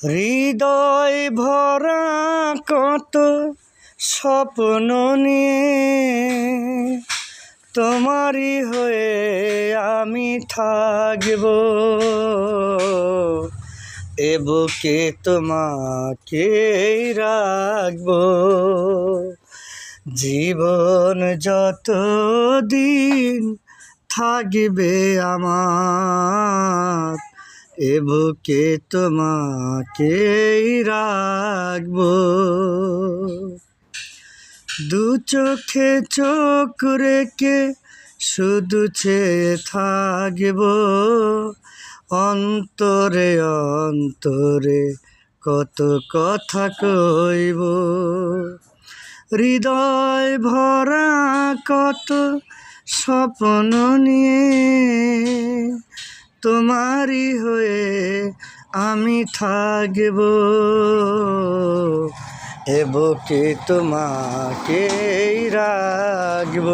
হৃদয় ভরা কত স্বপ্ন নিয়ে তোমারই হয়ে আমি থাকব, এ বুকে তোমাকে রাখব। জীবন যত দিন থাকবে আমার, এ বুকে তোমাকে রাখব। দু চোখে চোখ রেখে শুধু চেয়ে থাকব, অন্তরে অন্তরে কত কথা কইব। হৃদয় ভরা কত স্বপ্ন নিয়ে তোমারই হয়ে আমি থাকব, এ বুকে তোমাকে রাখব।